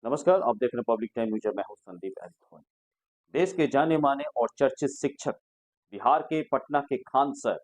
नमस्कार, आप देख रहे हैं पब्लिक टाइम न्यूज। मैं हूं संदीप एल्थोन। देश के जाने माने और चर्चित शिक्षक बिहार के पटना के खान सर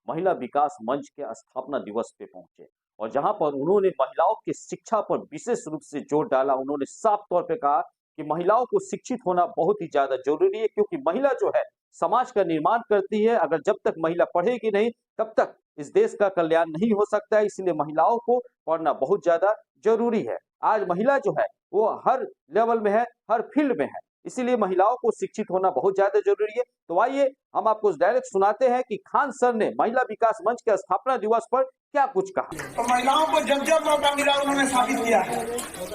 महिला विकास मंच के स्थापना दिवस पे पहुंचे और जहां पर उन्होंने महिलाओं की शिक्षा पर विशेष रूप से जोर डाला। उन्होंने साफ तौर पे कहा कि महिलाओं को शिक्षित होना बहुत ही ज्यादा जरूरी है, क्योंकि महिला जो है समाज का निर्माण करती है। अगर जब तक महिला पढ़ेगी नहीं तब तक इस देश का कल्याण नहीं हो सकता है। इसलिए महिलाओं को पढ़ना बहुत ज्यादा जरूरी है। आज महिला जो है वो हर लेवल में है, हर फील्ड में है, इसीलिए महिलाओं को शिक्षित होना बहुत ज्यादा जरूरी है। तो आइए हम आपको डायरेक्ट सुनाते हैं कि खान सर ने महिला विकास मंच के स्थापना दिवस पर क्या कुछ कहा। तो महिलाओं को जब जब मौका मिला उन्होंने साबित किया है।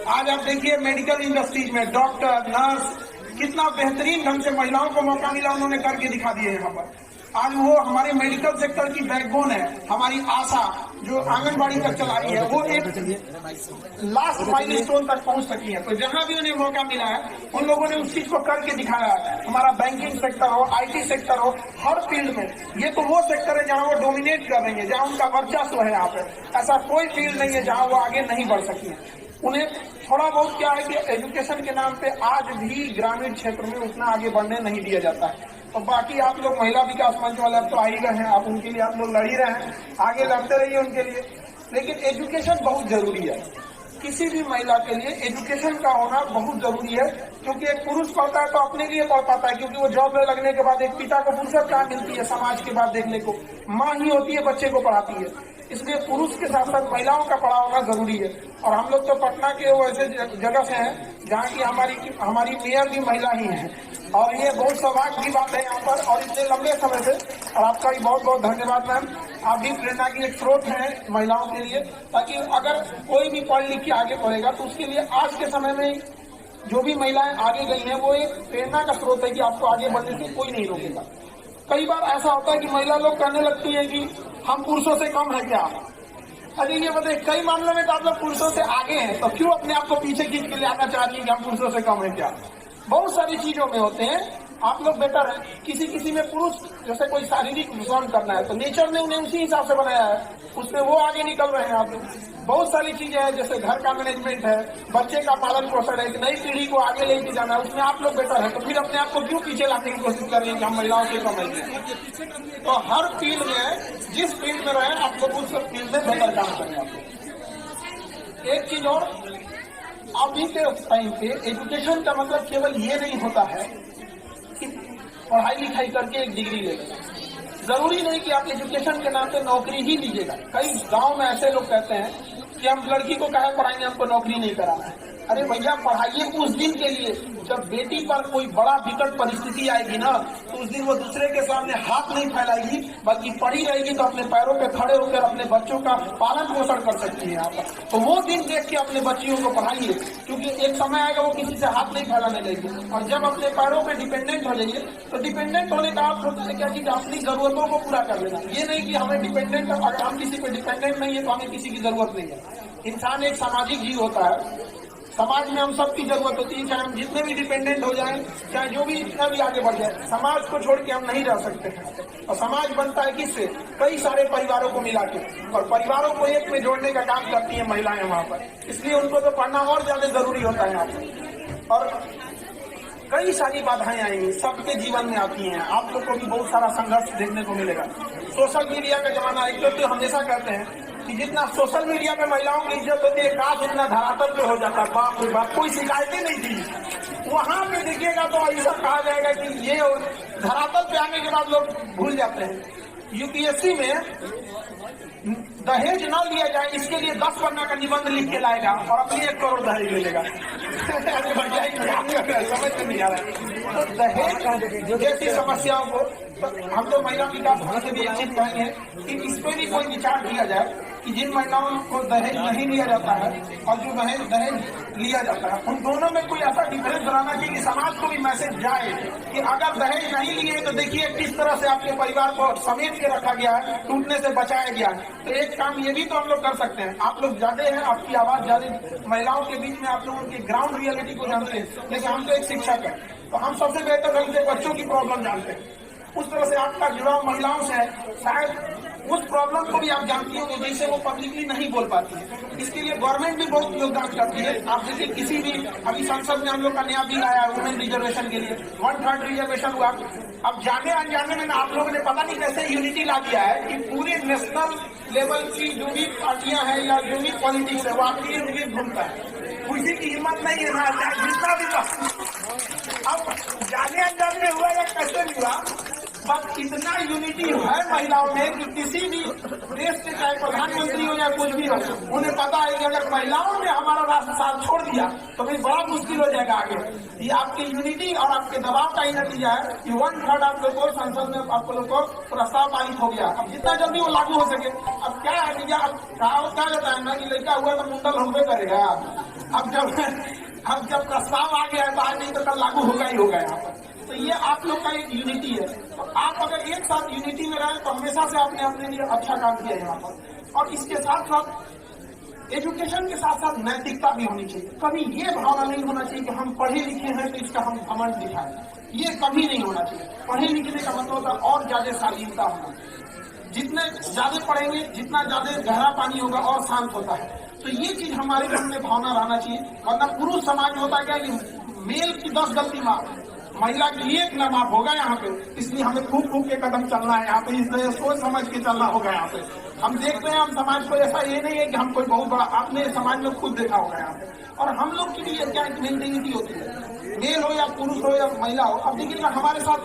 आज आप देखिए मेडिकल इंडस्ट्रीज में डॉक्टर, नर्स, कितना बेहतरीन ढंग से महिलाओं को मौका मिला, उन्होंने करके दिखा दिए यहाँ पर। आज वो हमारे मेडिकल सेक्टर की बैकबोन है। हमारी आशा जो आंगनबाड़ी तक चला रही है वो एक लास्ट माइलस्टोन तक पहुंच सकी है। तो जहां भी उन्हें मौका मिला है उन लोगों ने उस चीज को करके दिखाया है। हमारा बैंकिंग सेक्टर हो, IT सेक्टर हो, हर फील्ड में ये तो वो सेक्टर है जहां वो डोमिनेट कर रही है, जहां उनका वर्चस्व है। यहाँ पे ऐसा कोई फील्ड नहीं है जहां वो आगे नहीं बढ़ सकी है। उन्हें थोड़ा बहुत क्या है कि एजुकेशन के नाम पे आज भी ग्रामीण क्षेत्र में उतना आगे बढ़ने नहीं दिया जाता है। तो बाकी आप लोग महिला विकास मंच वाले अब तो आ ही गए हैं, आप उनके लिए आप लोग लड़ ही रहे हैं, आगे लड़ते रहिए उनके लिए। लेकिन एजुकेशन बहुत जरूरी है। किसी भी महिला के लिए एजुकेशन का होना बहुत जरूरी है, क्योंकि एक पुरुष पढ़ता है तो अपने लिए पढ़ पाता है, क्योंकि वो जॉब में लगने के बाद एक पिता को फुर्सत कहाँ मिलती है समाज के बाद देखने को। माँ ही होती है बच्चे को पढ़ाती है। इसलिए पुरुष के साथ साथ महिलाओं का पढ़ा होना जरूरी है। और हम लोग तो पटना के वो ऐसे जगह से हैं जहाँ की हमारी मेयर भी महिला ही है, और ये बहुत सौभाग्य की बात है यहाँ पर। और इतने लंबे समय से, और आपका भी बहुत बहुत धन्यवाद मैम। आप भी प्रेरणा की एक स्रोत है महिलाओं के लिए, ताकि अगर कोई भी पढ़ लिख के आगे बढ़ेगा तो उसके लिए आज के समय में जो भी महिलाएं आगे गई हैं वो एक प्रेरणा का स्रोत है कि आपको आगे बढ़ने से कोई नहीं रोकेगा। कई बार ऐसा होता है कि महिला लोग कहने लगती है कि हम पुरुषों से कम है क्या। अरे ये बताइए, कई मामलों में तो आप लोग पुरुषों से आगे हैं, तो क्यों अपने आप को पीछे खींच के ले आना चाह रही है कि हम पुरुषों से कम है क्या। बहुत सारी चीजों में होते हैं आप लोग बेटर है। किसी में पुरुष जैसे कोई शारीरिक श्रम करना है तो नेचर ने उन्हें उसी हिसाब से बनाया है, उसमें वो आगे निकल रहे हैं। आप लोग बहुत सारी चीजें हैं, जैसे घर का मैनेजमेंट है, बच्चे का पालन पोषण है, नई पीढ़ी को आगे लेके जाना है, उसमें आप लोग बेटर है। तो फिर अपने आप को क्यों पीछे लाने की कोशिश कर रही है कि हम महिलाओं से कम है। तो हर फील्ड में, जिस फील्ड में रहे आप लोग उस फील्ड में बेहतर काम करें। आप लोग एक चीज और, अभी के टाइम पे एजुकेशन का मतलब केवल ये नहीं होता है कि पढ़ाई लिखाई करके एक डिग्री ले लें। जरूरी नहीं कि आप एजुकेशन के नाम पे नौकरी ही लीजिएगा। कई गांव में ऐसे लोग कहते हैं कि हम लड़की को कहे पढ़ाएंगे, हमको नौकरी नहीं कराना है। अरे भैया पढ़ाइए उस दिन के लिए जब बेटी पर कोई बड़ा विकट परिस्थिति आएगी ना, तो उस दिन वो दूसरे के सामने हाथ नहीं फैलाएगी, बल्कि पढ़ी रहेगी तो अपने पैरों पे खड़े होकर अपने बच्चों का पालन पोषण कर सकती है। यहाँ पर तो वो दिन देख के अपने बच्चियों को पढ़ाइए, क्योंकि एक समय आएगा वो किसी से हाथ नहीं फैलाने लगेगी। और जब अपने पैरों पे डिपेंडेंट हो जाइए तो डिपेंडेंट होने का अर्थ होता है क्या कि अपनी जरूरतों को पूरा कर लेना। ये नहीं कि हमें डिपेंडेंट, अगर हम किसी पे डिपेंडेंट नहीं है तो हमें किसी की जरूरत नहीं है। इंसान एक सामाजिक जीव होता है, समाज में हम सबकी जरूरत होती है। चाहे हम जितने भी डिपेंडेंट हो जाएं, चाहे जो भी इतना भी आगे बढ़ जाए, समाज को छोड़ के हम नहीं रह सकते हैं। और समाज बनता है किससे? कई सारे परिवारों को मिला के, और परिवारों को एक में जोड़ने का काम करती है महिलाएं वहां पर। इसलिए उनको तो पढ़ना और ज्यादा जरूरी होता है यहाँ पर। और कई सारी बाधाएं आएंगी, सबके जीवन में आती हैं। आप लोग को भी बहुत सारा संघर्ष देखने को मिलेगा। सोशल मीडिया का जमाना है, तो हमेशा कहते हैं कि जितना सोशल मीडिया पे महिलाओं की इज्जत होती है, काश उतना धरातल पे हो जाता। बाप रे बाप, कोई शिकायतें नहीं थी। वहां पे देखिएगा तो ऐसा कहा जाएगा कि ये, धरातल पे आने के बाद लोग भूल जाते हैं। UPSC में दहेज न लिया जाए इसके लिए 10 पन्ना का निबंध लिख के लाएगा और अपनी 1 करोड़ दहेज ले लेगा। समझ में नहीं आ रहा है। तो दहेज जैसी समस्याओं को हम तो महिला विकास से भी एक चीज कहेंगे कि इस पर भी कोई विचार किया जाए कि जिन महिलाओं को दहेज नहीं लिया जाता है और जो दहेज लिया जाता है, उन दोनों में कोई ऐसा डिफरेंस बनाना चाहिए कि समाज को भी मैसेज जाए कि अगर दहेज नहीं लिए तो देखिए किस तरह से आपके परिवार को समेट के रखा गया है, टूटने से बचाया गया है। तो एक काम ये भी तो हम लोग कर सकते हैं। आप लोग ज्यादा हैं, आपकी आवाज ज्यादा महिलाओं के बीच में, आप लोगों की ग्राउंड रियलिटी को जानते हैं। जैसे हम तो एक शिक्षक है, तो हम सबसे बेहतर ढंग से बच्चों की प्रॉब्लम जानते हैं। उस तरह से आपका जुड़ाव महिलाओं से है। शायद उस प्रॉब्लम को भी आप जानती होंगे जिसे वो पब्लिकली नहीं बोल पाती है। इसके लिए गवर्नमेंट भी बहुत योगदान करती है। आप देखिए किसी भी अभी संसद में हम लोग का नया बिल आया वुमेन रिजर्वेशन के लिए 1/3 रिजर्वेशन हुआ। अब जाने अनजाने में आप लोगों ने पता नहीं कैसे यूनिटी ला दिया है कि पूरे नेशनल लेवल की जो भी पार्टियां हैं या जो भी पॉलिटिक्स है वो आपके इर्द गिर्द घूमता है। किसी की हिम्मत नहीं है ना जितना भी अब जाने अनजाने में हुआ या कैसे भी हुआ, बस इतना यूनिटी है महिलाओं में कि किसी भी देश के चाहे प्रधानमंत्री हो या कुछ भी हो, उन्हें पता है कि अगर महिलाओं ने हमारा राष्ट्र साथ छोड़ दिया तो भाई बड़ा मुश्किल हो जाएगा आगे। ये आपकी यूनिटी और आपके दबाव का ही नतीजा है कि 1/3 आप लोग को संसद में आप लोग को प्रस्ताव पारित हो गया। अब जितना जल्दी वो लागू हो सके। अब क्या है भैया, अब कहावत क्या कहता है ना कि लड़का हुआ तो मुंडन होबे करेगा। अब जब प्रस्ताव आ गया है तो आज नहीं तो कल लागू होगा ही होगा यहाँ पर। तो ये आप लोग का एक यूनिटी है। तो आप अगर एक साथ यूनिटी में रहे तो हमेशा से आपने अपने लिए अच्छा काम किया यहाँ पर। और इसके साथ साथ एजुकेशन के साथ साथ नैतिकता भी होनी चाहिए। कभी ये भावना नहीं होना चाहिए कि हम पढ़े लिखे हैं तो इसका हम घमंड दिखाएं, ये कभी नहीं होना चाहिए। पढ़े लिखने का मतलब होता है और ज्यादा शालीनता होना। जितने ज्यादा पढ़ेंगे जितना ज्यादा गहरा पानी होगा और शांत होता है। तो ये चीज हमारे मन में भावना रहना चाहिए। वरना पुरुष समाज में होता क्या कि मेल की 10 गलती माफ, महिला की एक न माफ होगा यहाँ पे। इसलिए हमें खूब के कदम चलना है यहाँ पे, इसलिए सोच समझ के चलना होगा यहाँ पे। हम देखते हैं हम समाज को, ऐसा ये नहीं है कि हम कोई बहुत बड़ा, आपने समाज में खुद देखा होगा यहाँ पे। और हम लोग की भी क्या मेंटेलिटी होती है, मेल हो या पुरुष हो या महिला हो। अब देखिएगा हमारे साथ